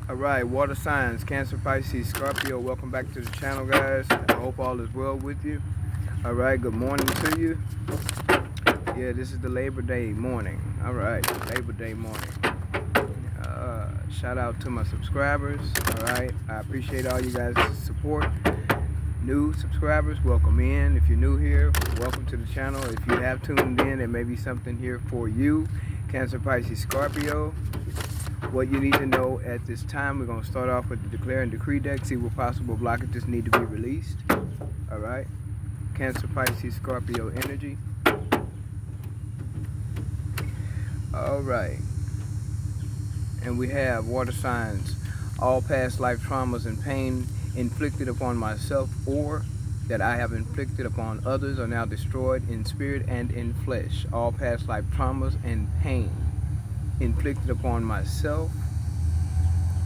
Alright, water signs, Cancer, Pisces, Scorpio, welcome back to the channel, guys. I hope all is well with you. Alright, good morning to you. Yeah, this is the Labor Day morning. Alright, Labor Day morning. Shout out to my subscribers. Alright, I appreciate all you guys' support. New subscribers, welcome in. If you're new here, welcome to the channel. If you have tuned in, there may be something here for you. Cancer, Pisces, Scorpio. What you need to know at this time, we're going to start off with the Declare and Decree deck, see what possible blockages need to be released. Alright, Cancer, Pisces, Scorpio energy. Alright, and we have water signs. All past life traumas and pain inflicted upon myself or that I have inflicted upon others are now destroyed in spirit and in flesh. All past life traumas and pain inflicted upon myself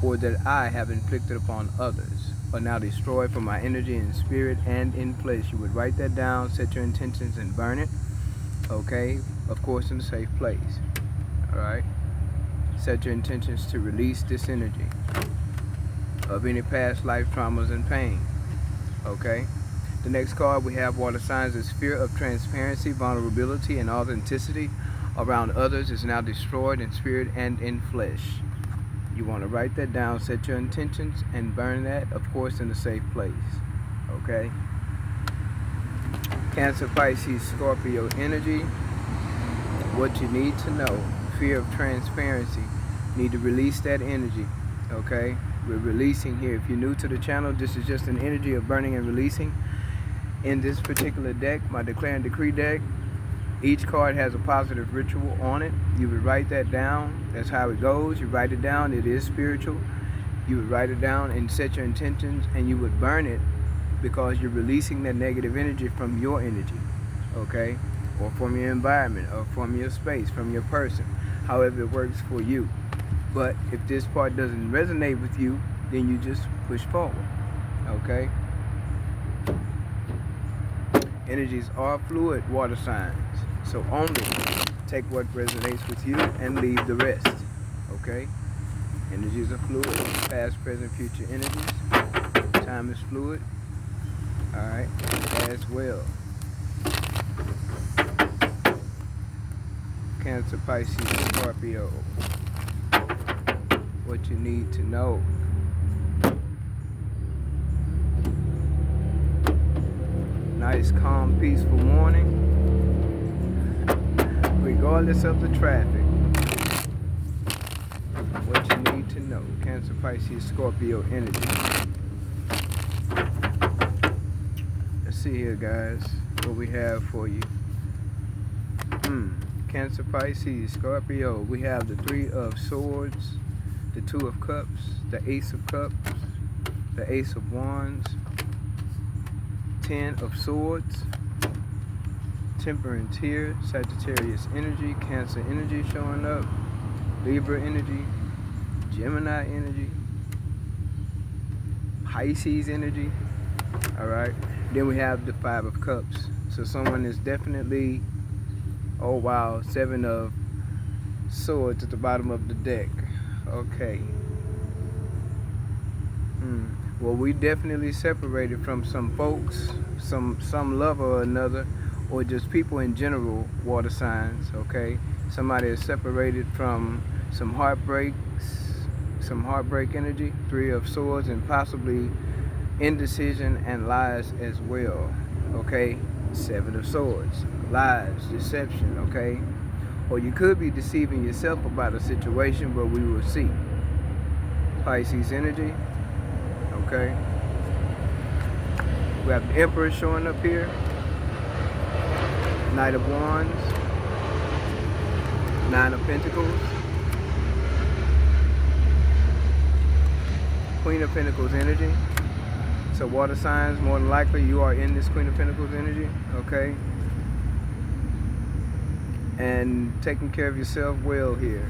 or that I have inflicted upon others are now destroyed from my energy in spirit and in flesh. You would write that down, set your intentions, and burn it. Okay, of course in a safe place. Alright, set your intentions to release this energy of any past life traumas and pain. Okay, the next card we have water signs is fear of transparency, vulnerability, and authenticity around others is now destroyed in spirit and in flesh. You want to write that down, set your intentions, and burn that, of course, in a safe place. Okay? Cancer, Pisces, Scorpio energy. What you need to know. Fear of transparency. Need to release that energy. Okay? We're releasing here. If you're new to the channel, this is just an energy of burning and releasing. In this particular deck, my Declare and Decree deck, each card has a positive ritual on it. You would write that down. That's how it goes. You write it down. It is spiritual. You would write it down and set your intentions, and you would burn it because you're releasing that negative energy from your energy, okay? Or from your environment, or from your space, from your person, however it works for you. But if this part doesn't resonate with you, then you just push forward, okay? Energies are fluid, water signs. So only take what resonates with you and leave the rest. Okay? Energies are fluid. Past, present, future energies. Time is fluid. Alright? As well. Cancer, Pisces, Scorpio. What you need to know. Nice, calm, peaceful morning, regardless of the traffic. What you need to know. Cancer, Pisces, Scorpio energy. Let's see here, guys, what we have for you. Cancer, Pisces, Scorpio. We have the Three of Swords, the Two of Cups, the Ace of Cups, the Ace of Wands, Ten of Swords, Temperance here, Sagittarius energy, Cancer energy showing up, Libra energy, Gemini energy, Pisces energy. Alright, then we have the Five of Cups. So someone is definitely, oh wow, Seven of Swords at the bottom of the deck. Okay. Well, we definitely separated from some folks, some lover or another, or just people in general, water signs, okay? Somebody is separated from some heartbreaks, some heartbreak energy, Three of Swords, and possibly indecision and lies as well, okay? Seven of Swords, lies, deception, okay? Or you could be deceiving yourself about a situation, but we will see. Pisces energy. Okay, we have the Emperor showing up here, Knight of Wands, Nine of Pentacles, Queen of Pentacles energy. So water signs, more than likely you are in this Queen of Pentacles energy, okay? And taking care of yourself well here.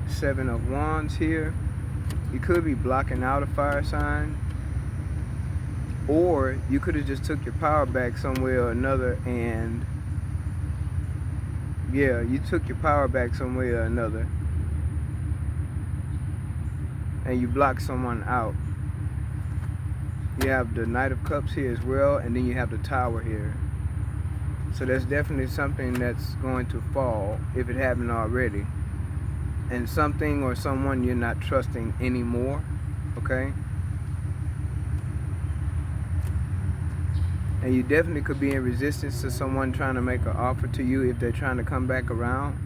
Seven of Wands here. You could be blocking out a fire sign, or you could have just took your power back somewhere or another, and yeah, you took your power back somewhere or another, and you block someone out. You have the Knight of Cups here as well, and then you have the Tower here. So that's definitely something that's going to fall if it hasn't already. And something or someone you're not trusting anymore, okay? And you definitely could be in resistance to someone trying to make an offer to you if they're trying to come back around.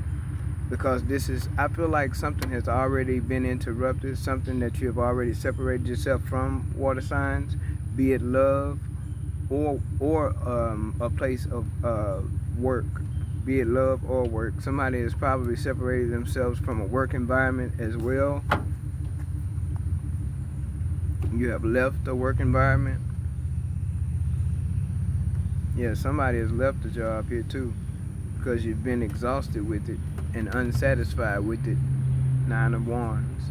Because this is, I feel like something has already been interrupted, something that you have already separated yourself from, water signs, be it love or a place of work, be it love or work. Somebody has probably separated themselves from a work environment as well. You have left the work environment. Yeah, somebody has left the job here too, because you've been exhausted with it and unsatisfied with it. 9 of Wands.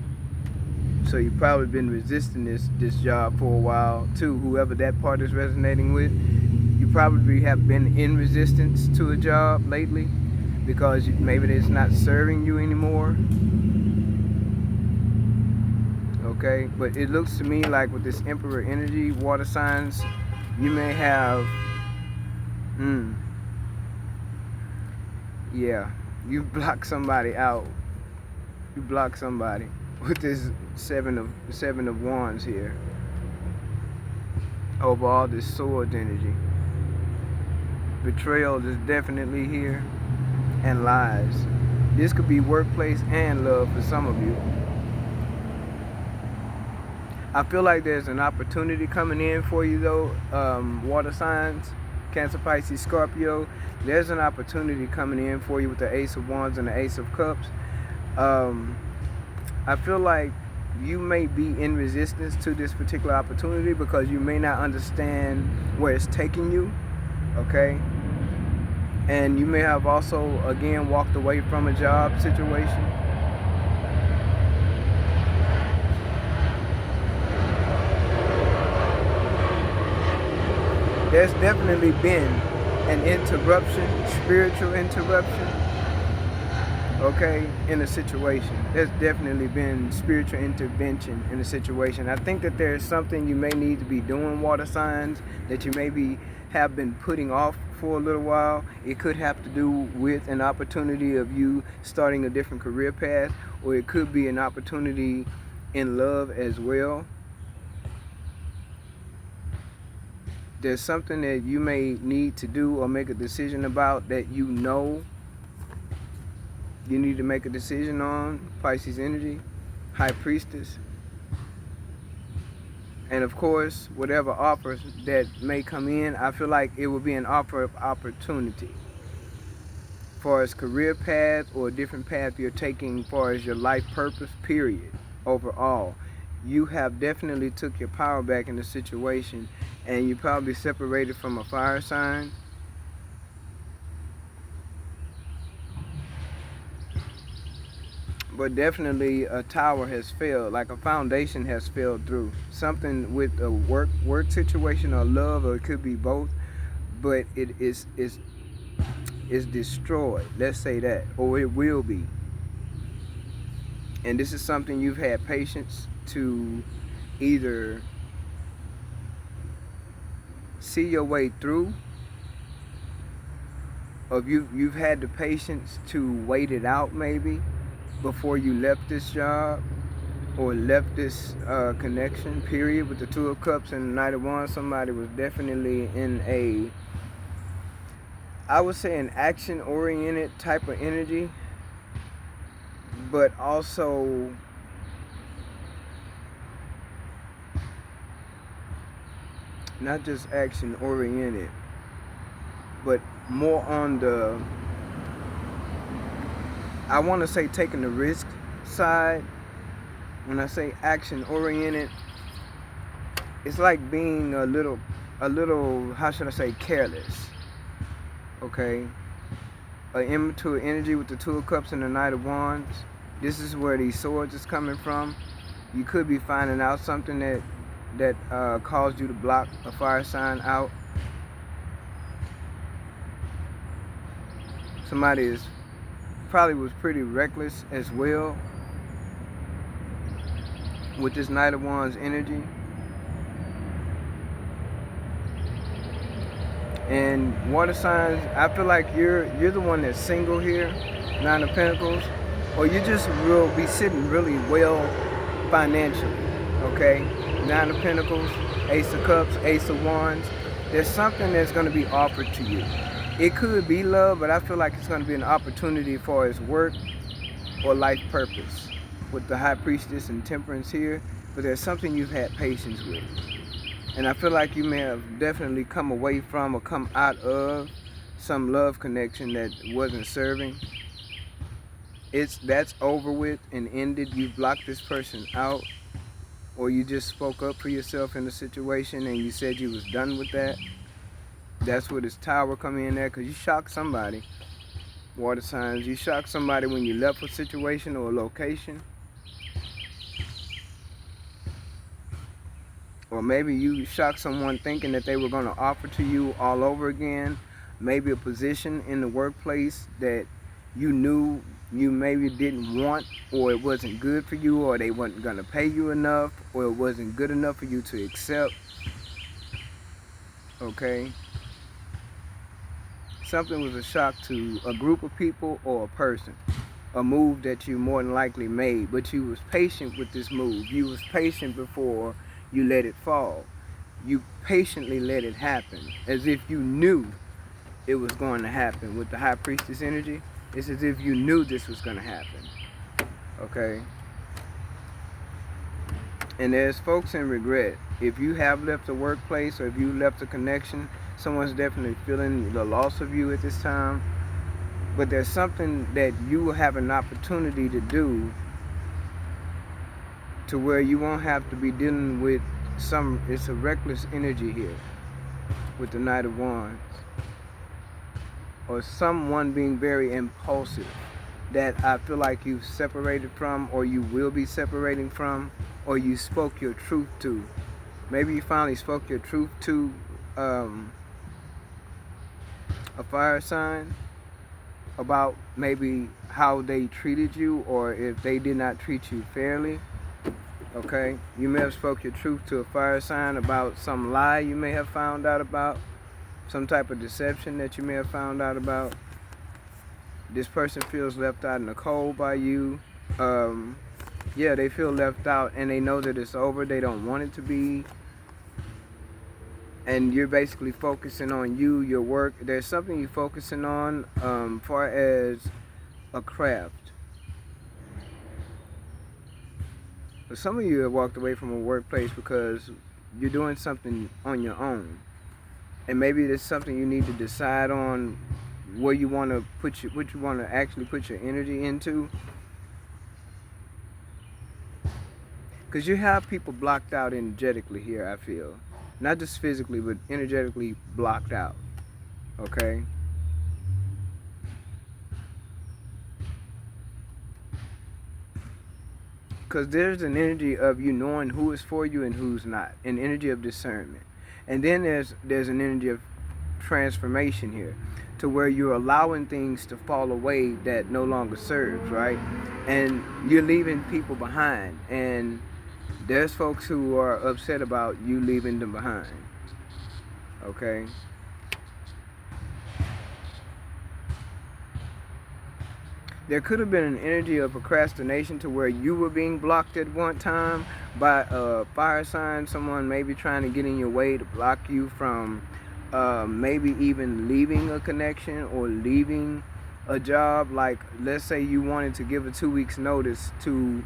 So you've probably been resisting this job for a while too. Whoever that part is resonating with, you probably have been in resistance to a job lately because maybe it's not serving you anymore. Okay, but it looks to me like with this Emperor energy, water signs, you may have, yeah, you block somebody out. You block somebody with this seven of Wands here over all this Swords energy. Betrayal is definitely here, and lies. This could be workplace and love for some of you. I feel like there's an opportunity coming in for you though, water signs, Cancer, Pisces, Scorpio. There's an opportunity coming in for you with the Ace of Wands and the Ace of Cups. I feel like you may be in resistance to this particular opportunity because you may not understand where it's taking you, okay? And you may have also, again, walked away from a job situation. There's definitely been an interruption, spiritual interruption, okay, in a situation. There's definitely been spiritual intervention in a situation. I think that there's something you may need to be doing, water signs, that you maybe have been putting off for a little while. It could have to do with an opportunity of you starting a different career path, or it could be an opportunity in love as well. There's something that you may need to do or make a decision about that you know you need to make a decision on, Pisces energy, High Priestess. And of course, whatever offers that may come in, I feel like it will be an offer of opportunity. As far as career path or a different path you're taking as far as your life purpose, period, overall. You have definitely took your power back in the situation, and you probably separated from a fire sign. But definitely a tower has failed, like a foundation has failed through. Something with a work situation or love, or it could be both, but it is destroyed. Let's say that, or it will be. And this is something you've had patience to either see your way through, or you've had the patience to wait it out maybe before you left this job or left this connection, period, with the Two of Cups and the Knight of Wands. Somebody was definitely in a, I would say, an action-oriented type of energy, but also not just action-oriented, but more on the, I want to say, taking the risk side. When I say action-oriented, it's like being a little, how should I say, careless, okay? An immature energy with the Two of Cups and the Knight of Wands. This is where these swords is coming from. You could be finding out something that caused you to block a fire sign out. Somebody probably was pretty reckless as well. with this Knight of Wands energy. And water signs, I feel like you're the one that's single here, Nine of Pentacles, or you just will be sitting really well financially, okay? Nine of Pentacles, Ace of Cups, Ace of Wands. There's something that's going to be offered to you. It could be love, but I feel like it's going to be an opportunity for his work or life purpose with the High Priestess and Temperance here, but there's something you've had patience with. And I feel like you may have definitely come away from or come out of some love connection that wasn't serving. That's over with and ended. You blocked this person out, or you just spoke up for yourself in the situation and you said you was done with that. That's where this Tower come in there, because you shocked somebody. Water signs, you shocked somebody when you left a situation or a location. Or maybe you shocked someone thinking that they were going to offer to you all over again. Maybe a position in the workplace that you knew you maybe didn't want, or it wasn't good for you, or they weren't going to pay you enough, or it wasn't good enough for you to accept. Okay? Something was a shock to a group of people or a person. A move that you more than likely made, but you was patient with this move. You was patient before you let it fall. You patiently let it happen, as if you knew it was going to happen. With the High Priestess energy, it's as if you knew this was going to happen. Okay? And there's folks in regret. If you have left a workplace, or if you left a connection, someone's definitely feeling the loss of you at this time. But there's something that you will have an opportunity to do to where you won't have to be dealing with it's a reckless energy here with the Knight of Wands. Or someone being very impulsive that I feel like you've separated from, or you will be separating from, or you spoke your truth to. Maybe you finally spoke your truth to a fire sign about maybe how they treated you, or if they did not treat you fairly. Okay, you may have spoke your truth to a fire sign about some lie you may have found out about, some type of deception that you may have found out about. This person feels left out in the cold by you. Yeah, they feel left out and they know that it's over. They don't want it to be. And you're basically focusing on you, your work. There's something you're focusing on far as a craft. But some of you have walked away from a workplace because you're doing something on your own. And maybe there's something you need to decide on, where you want to put what you want to actually put your energy into. Because you have people blocked out energetically here, I feel. Not just physically, but energetically blocked out. Okay? Because there's an energy of you knowing who is for you and who's not. An energy of discernment. And then there's an energy of transformation here, to where you're allowing things to fall away that no longer serves, right? And you're leaving people behind. And there's folks who are upset about you leaving them behind. Okay? There could have been an energy of procrastination, to where you were being blocked at one time by a fire sign, someone maybe trying to get in your way to block you from maybe even leaving a connection or leaving a job. Like, let's say you wanted to give a 2 weeks notice to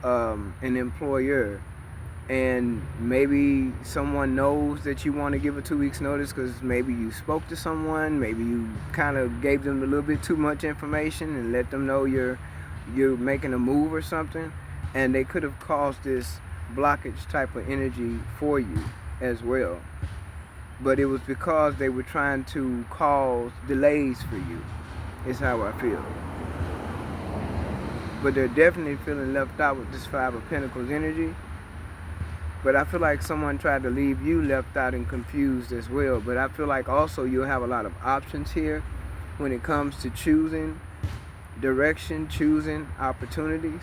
an employer, and maybe someone knows that you want to give a 2 weeks notice because maybe you spoke to someone, maybe you kind of gave them a little bit too much information and let them know you're making a move or something, and they could have caused this blockage type of energy for you as well. But it was because they were trying to cause delays for you, is how I feel. But they're definitely feeling left out with this Five of Pentacles energy. But I feel like someone tried to leave you left out and confused as well. But I feel like also you'll have a lot of options here when it comes to choosing direction, choosing opportunities.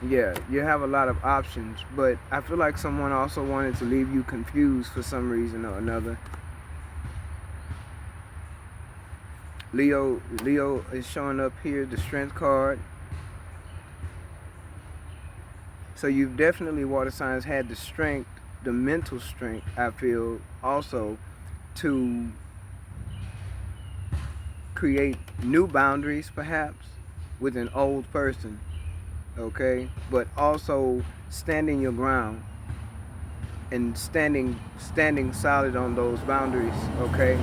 Yeah, you have a lot of options, but I feel like someone also wanted to leave you confused for some reason or another. Leo is showing up here, the strength card. So you've definitely, water signs, had the strength, the mental strength, I feel, also to create new boundaries perhaps with an old person, okay? But also standing your ground and standing solid on those boundaries, okay?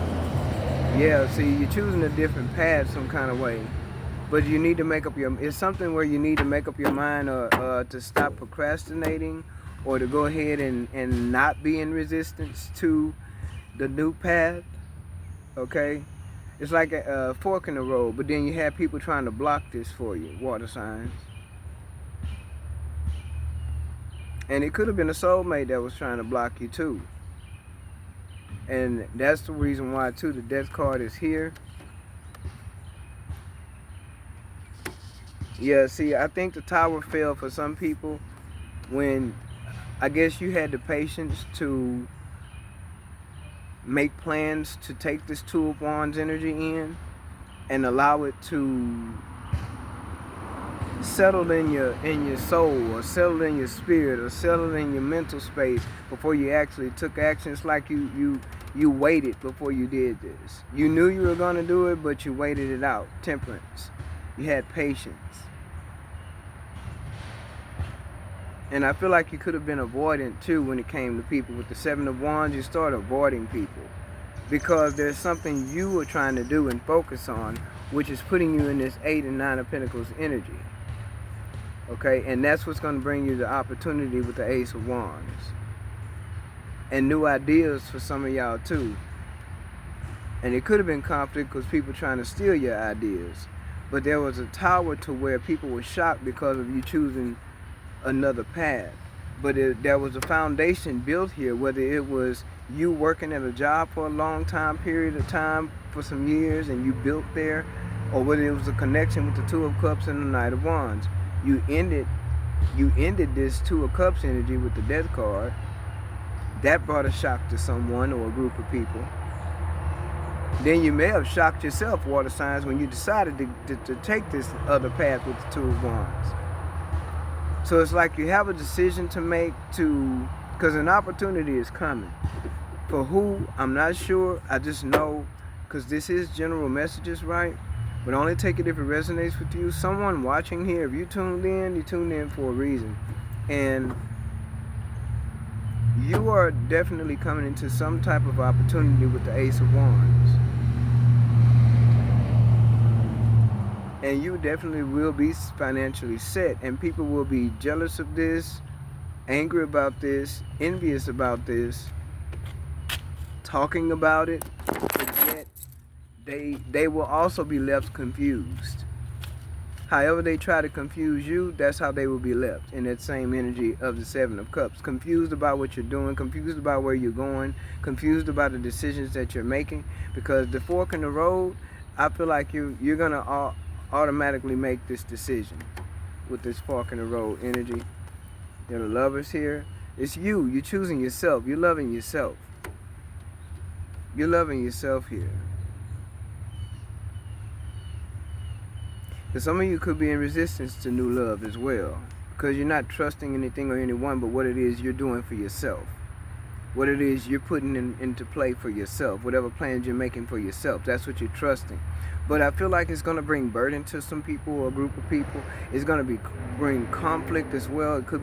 Yeah, see, you're choosing a different path some kind of way. But you need to make up your, it's something where you need to make up your mind to stop procrastinating, or to go ahead and not be in resistance to the new path, okay? It's like a fork in the road, but then you have people trying to block this for you, water signs. And it could have been a soulmate that was trying to block you too. And that's the reason why too the death card is here. Yeah, see, I think the tower fell for some people when I guess you had the patience to make plans to take this Two of Wands energy in and allow it to settle in your soul, or settle in your spirit, or settle in your mental space before you actually took action. It's like you waited before you did this. You knew you were going to do it, but you waited it out. Temperance. You had patience. And I feel like you could have been avoidant too when it came to people. With the Seven of Wands, you start avoiding people because there's something you were trying to do and focus on, which is putting you in this Eight and Nine of Pentacles energy. Okay, and that's what's going to bring you the opportunity with the Ace of Wands. And new ideas for some of y'all too. And it could have been conflict because people trying to steal your ideas. But there was a tower to where people were shocked because of you choosing another path. But there was a foundation built here, whether it was you working at a job for a long time period of time, for some years, and you built there, or whether it was a connection with the Two of Cups and the Knight of Wands. You ended this Two of Cups energy with the Death card. That brought a shock to someone or a group of people. Then you may have shocked yourself, water signs, when you decided to take this other path with the Two of Wands. So it's like you have a decision to make because an opportunity is coming. For who, I'm not sure. I just know, because this is general messages, right? But only take it if it resonates with you. Someone watching here, if you tuned in for a reason. And you are definitely coming into some type of opportunity with the Ace of Wands. And you definitely will be financially set. And people will be jealous of this, angry about this, envious about this, talking about it. But yet they will also be left confused. However they try to confuse you, that's how they will be left, in that same energy of the Seven of Cups. Confused about what you're doing, confused about where you're going, confused about the decisions that you're making. Because the fork in the road, I feel like you're going to automatically make this decision with this fork in the road energy. The Lovers here. It's you. You're choosing yourself. You're loving yourself. You're loving yourself here. Because some of you could be in resistance to new love as well. Because you're not trusting anything or anyone but what it is you're doing for yourself. What it is you're putting into play for yourself. Whatever plans you're making for yourself. That's what you're trusting. But I feel like it's going to bring burden to some people or a group of people. It's going to bring conflict as well. It could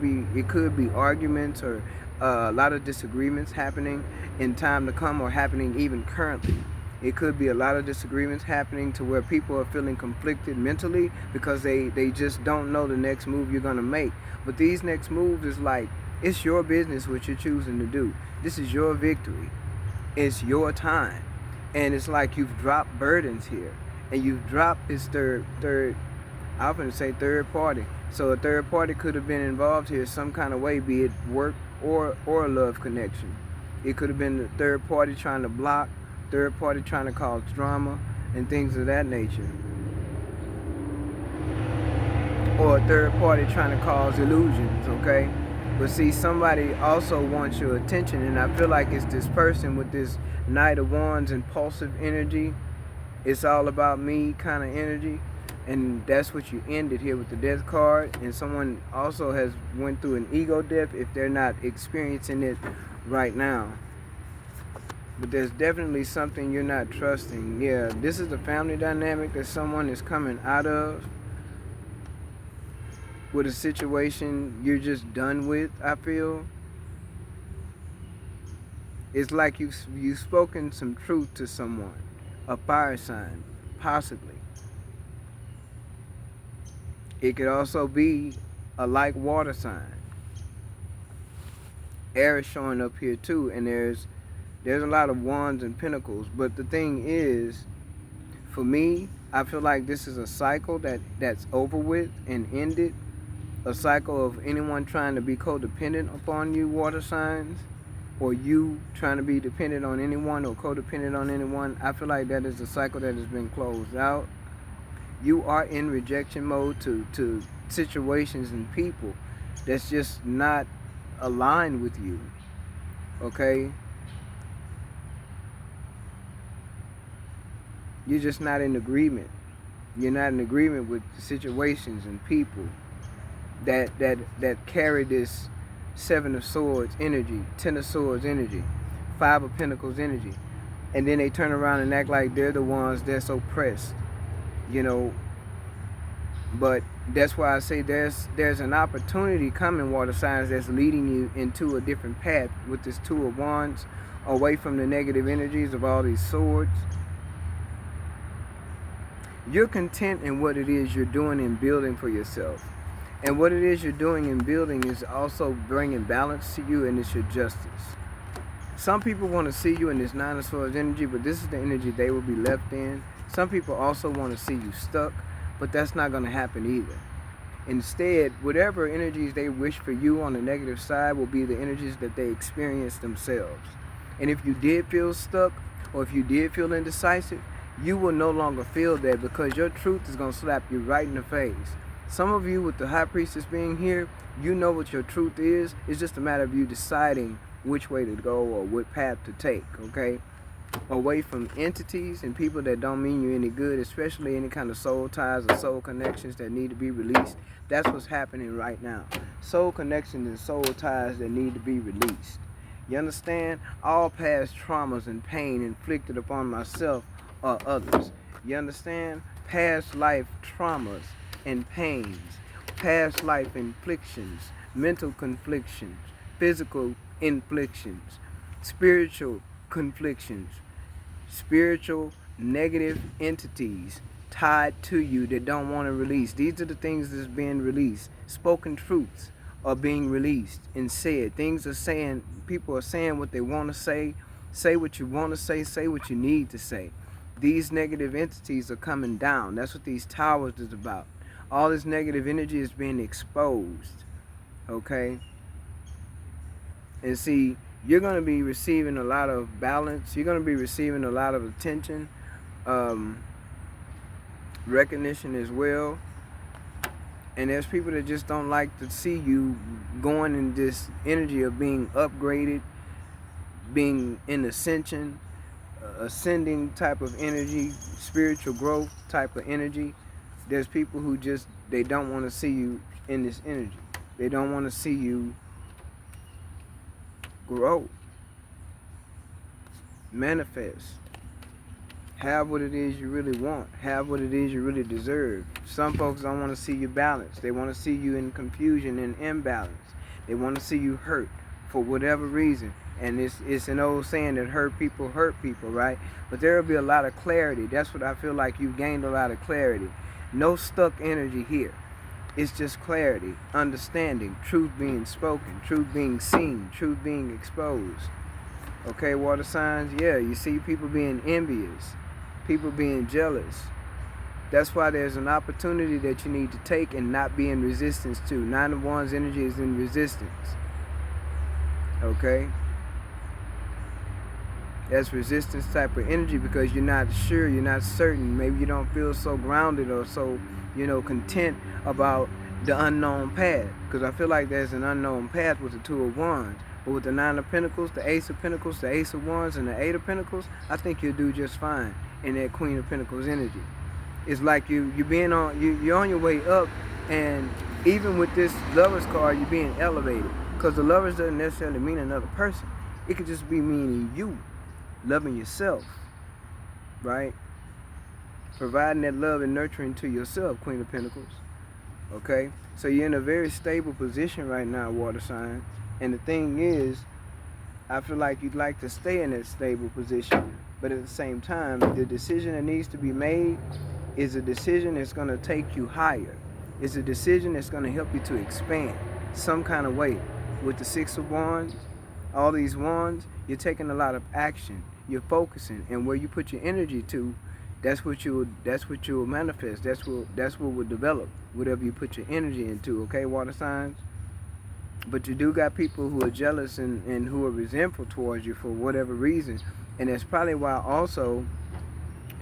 be arguments or a lot of disagreements happening in time to come, or happening even currently. It could be a lot of disagreements happening to where people are feeling conflicted mentally because they just don't know the next move you're going to make. But these next moves is like, it's your business what you're choosing to do. This is your victory. It's your time. And it's like you've dropped burdens here. And you've dropped this third, I'm going to say third party. So a third party could have been involved here some kind of way, be it work or a love connection. It could have been the third party trying to block, third party trying to cause drama and things of that nature. or a third party trying to cause illusions, okay? But see, somebody also wants your attention, and I feel like it's this person with this Knight of Wands impulsive energy. It's all about me kind of energy, and that's what you ended here with the Death card. And someone also has went through an ego death if they're not experiencing it right now. But there's definitely something you're not trusting. Yeah, this is the family dynamic that someone is coming out of, with a situation you're just done with, I feel. It's like you've spoken some truth to someone. A fire sign, possibly. It could also be a like water sign. Air is showing up here too, and there's a lot of wands and pentacles. But the thing is, for me, I feel like this is a cycle that's over with and ended. A cycle of anyone trying to be codependent upon you, water signs, or you trying to be dependent on anyone or codependent on anyone. I feel like that is a cycle that has been closed out. You are in rejection mode to situations and people that's just not aligned with you, okay? You're just not in agreement. You're not in agreement with situations and people that carry this Seven of Swords energy, Ten of Swords energy, Five of Pentacles energy. And then they turn around and act like they're the ones that's oppressed, you know. But that's why I say there's an opportunity coming, water signs, that's leading you into a different path with this Two of Wands, away from the negative energies of all these swords. You're content in what it is you're doing and building for yourself. And what it is you're doing and building is also bringing balance to you, and it's your justice. Some people want to see you in this Nine of Swords energy, but this is the energy they will be left in. Some people also want to see you stuck, but that's not going to happen either. Instead, whatever energies they wish for you on the negative side will be the energies that they experience themselves. And if you did feel stuck, or if you did feel indecisive, you will no longer feel that, because your truth is going to slap you right in the face. Some of you, with the High Priestess being here, you know what your truth is. It's just a matter of you deciding which way to go or what path to take, okay? Away from entities and people that don't mean you any good, especially any kind of soul ties or soul connections that need to be released. That's what's happening right now. Soul connections and soul ties that need to be released. You understand? All past traumas and pain inflicted upon myself or others. You understand? Past life traumas and pains, past life inflictions, mental conflictions, physical inflictions, spiritual conflictions, spiritual negative entities tied to you that don't want to release. These are the things that's being released. Spoken truths are being released and said. Things are saying, people are saying what they want to say what you want to say what you need to say. These negative entities are coming down. That's what these towers is about. All this negative energy is being exposed, okay? And see, you're going to be receiving a lot of balance. You're going to be receiving a lot of attention, recognition as well. And there's people that just don't like to see you going in this energy of being upgraded, being in ascension, ascending type of energy, spiritual growth type of energy. There's people who just, they don't want to see you in this energy. They don't want to see you grow, manifest, have what it is you really want, have what it is you really deserve. Some folks don't want to see you balanced. They want to see you in confusion and imbalance. They want to see you hurt for whatever reason. And it's an old saying that hurt people, right? But there will be a lot of clarity. That's what I feel like you've gained a lot of clarity. No stuck energy here. It's just clarity, understanding, truth being spoken, truth being seen, truth being exposed. Okay, water signs, yeah, you see people being envious, people being jealous. That's why there's an opportunity that you need to take and not be in resistance to. Nine of Wands energy is in resistance. Okay? That's resistance type of energy, because you're not sure, you're not certain. Maybe you don't feel so grounded or so, content about the unknown path, because I feel like there's an unknown path with the Two of Wands. But with the Nine of Pentacles, the Ace of Pentacles, the Ace of Wands, and the Eight of Pentacles, I think you'll do just fine in that Queen of Pentacles energy. It's like you're on your way up, and even with this Lovers card, you're being elevated. Because the Lovers doesn't necessarily mean another person. It could just be meaning you, loving yourself, right? Providing that love and nurturing to yourself, Queen of Pentacles. Okay? So you're in a very stable position right now, water sign. And the thing is, I feel like you'd like to stay in that stable position. But at the same time, the decision that needs to be made is a decision that's going to take you higher. It's a decision that's going to help you to expand some kind of way. With the Six of Wands, all these wands, you're taking a lot of action. You're focusing, and where you put your energy to, that's what you will manifest. That's what will develop. Whatever you put your energy into, okay, water signs. But you do got people who are jealous and who are resentful towards you for whatever reason, and that's probably why also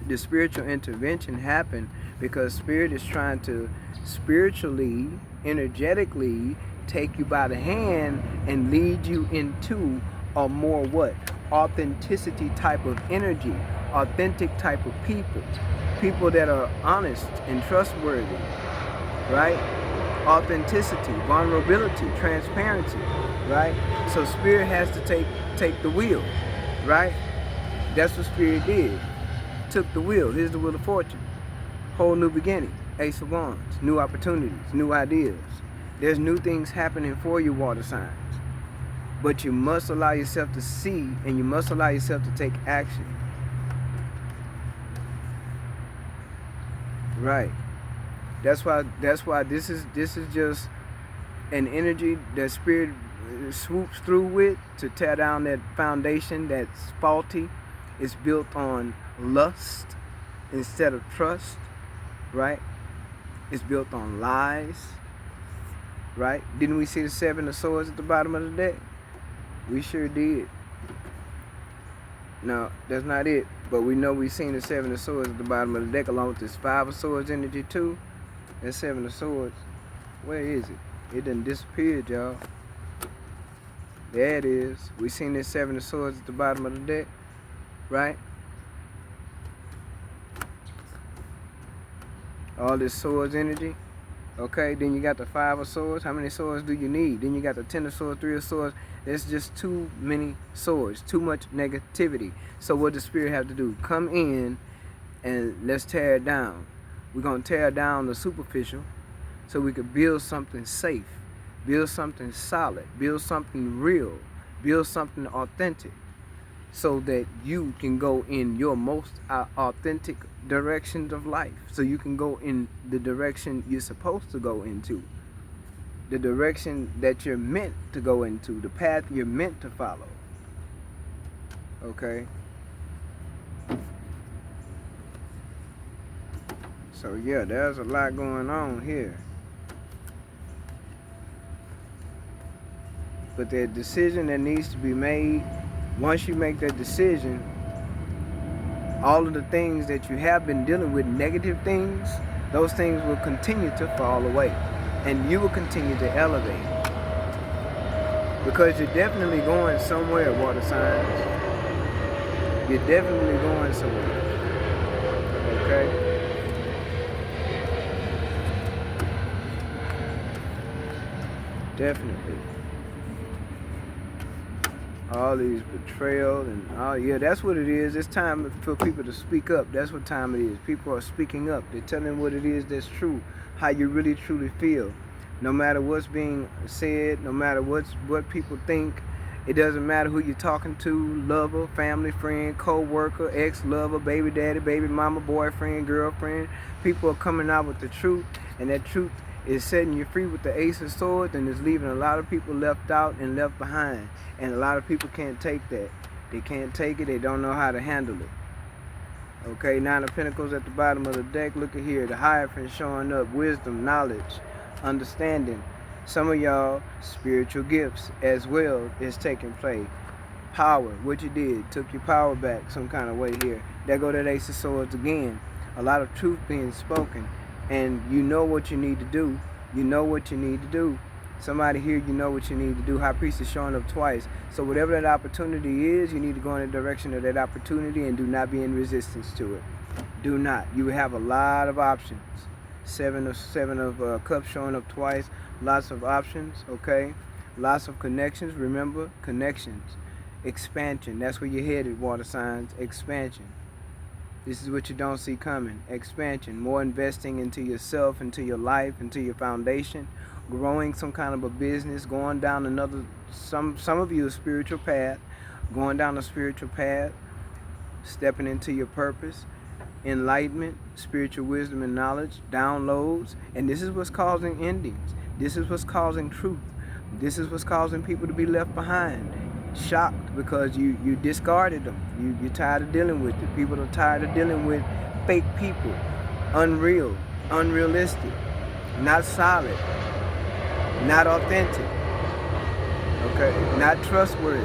the spiritual intervention happened, because Spirit is trying to spiritually, energetically take you by the hand and lead you into a more what? Authenticity type of energy, authentic type of people that are honest and trustworthy, right? Authenticity, vulnerability, transparency, right? So Spirit has to take the wheel, right? That's what Spirit did. Took the wheel. Here's the Wheel of Fortune. Whole new beginning. Ace of Wands. New opportunities. New ideas. There's new things happening for you, water signs. But you must allow yourself to see, and you must allow yourself to take action. Right. That's why this is just an energy that Spirit swoops through with to tear down that foundation that's faulty. It's built on lust instead of trust, right? It's built on lies, right? Didn't we see the Seven of Swords at the bottom of the deck? We sure did. No, that's not it. But we know we've seen the Seven of Swords at the bottom of the deck along with this Five of Swords energy too. That Seven of Swords, where is it? It done disappeared, y'all. There it is. We seen this Seven of Swords at the bottom of the deck, right? All this swords energy. Okay, then you got the Five of Swords. How many swords do you need? Then you got the Ten of Swords, Three of Swords. There's just too many swords, too much negativity. So what does Spirit have to do? Come in and let's tear it down. We're going to tear down the superficial so we could build something safe, build something solid, build something real, build something authentic, so that you can go in your most authentic directions of life. So you can go in the direction you're supposed to go into, the direction that you're meant to go into, the path you're meant to follow. Okay? So yeah, there's a lot going on here. But the decision that needs to be made, once you make that decision, all of the things that you have been dealing with, negative things, those things will continue to fall away. And you will continue to elevate. Because you're definitely going somewhere, water signs. You're definitely going somewhere. Okay? Definitely. All these betrayal and all, yeah, that's what it is. It's time for people to speak up. That's what time it is. People are speaking up. They're telling what it is that's true, how you really truly feel. No matter what's being said, no matter what people think, it doesn't matter who you're talking to, lover, family, friend, co-worker, ex-lover, baby daddy, baby mama, boyfriend, girlfriend. People are coming out with the truth, and that truth is setting you free with the Ace of Swords, and is leaving a lot of people left out and left behind. And a lot of people can't take that. They can't take it. They don't know how to handle it. Okay, Nine of Pentacles at the bottom of the deck. Look at here. The Hierophant showing up. Wisdom, knowledge, understanding. Some of y'all, spiritual gifts as well is taking place. Power, what you did, took your power back some kind of way here. There go that Ace of Swords again. A lot of truth being spoken. And you know what you need to do. You know what you need to do. Somebody here, you know what you need to do. High Priest is showing up twice. So whatever that opportunity is, you need to go in the direction of that opportunity and do not be in resistance to it. Do not. You have a lot of options. Seven of cups showing up twice. Lots of options, okay? Lots of connections. Remember, connections. Expansion. That's where you're headed, water signs. Expansion. This is what you don't see coming. Expansion. More investing into yourself, into your life, into your foundation. Growing some kind of a business. Going down another, some of you, a spiritual path. Going down a spiritual path. Stepping into your purpose. Enlightenment, spiritual wisdom and knowledge, downloads, and this is what's causing endings. This is what's causing truth. This is what's causing people to be left behind, shocked because you discarded them. You're tired of dealing with it. People are tired of dealing with fake people, unreal, unrealistic, not solid, not authentic, okay, not trustworthy,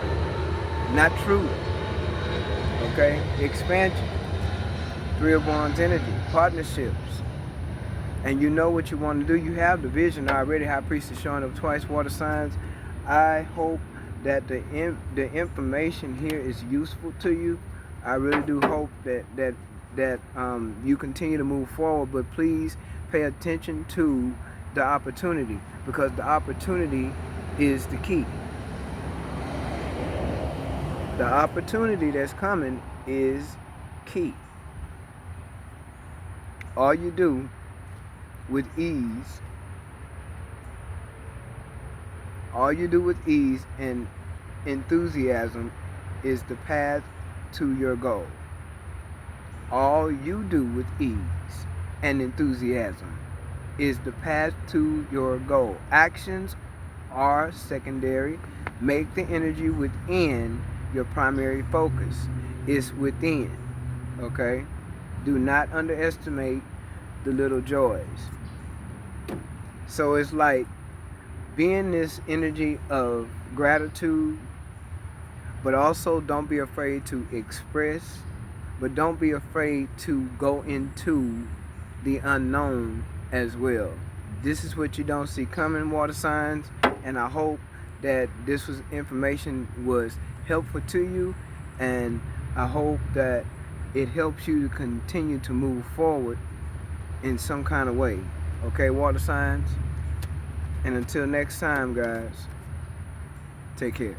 not true, okay, expansion. Three of Wands energy, partnerships. And you know what you want to do. You have the vision already. High Priest is showing up twice, water signs. I hope that the information here is useful to you. I really do hope that you continue to move forward, but please pay attention to the opportunity, because the opportunity is the key. The opportunity that's coming is key. All you do with ease, and enthusiasm is the path to your goal. All you do with ease and enthusiasm is the path to your goal. Actions are secondary. Make the energy within your primary focus. It's within, okay? Do not underestimate the little joys. So it's like being this energy of gratitude, but also don't be afraid to express, but don't be afraid to go into the unknown as well. This is what you don't see coming, water signs, and I hope that this information was helpful to you, and I hope that it helps you to continue to move forward in some kind of way. Okay, water signs? And until next time, guys, take care.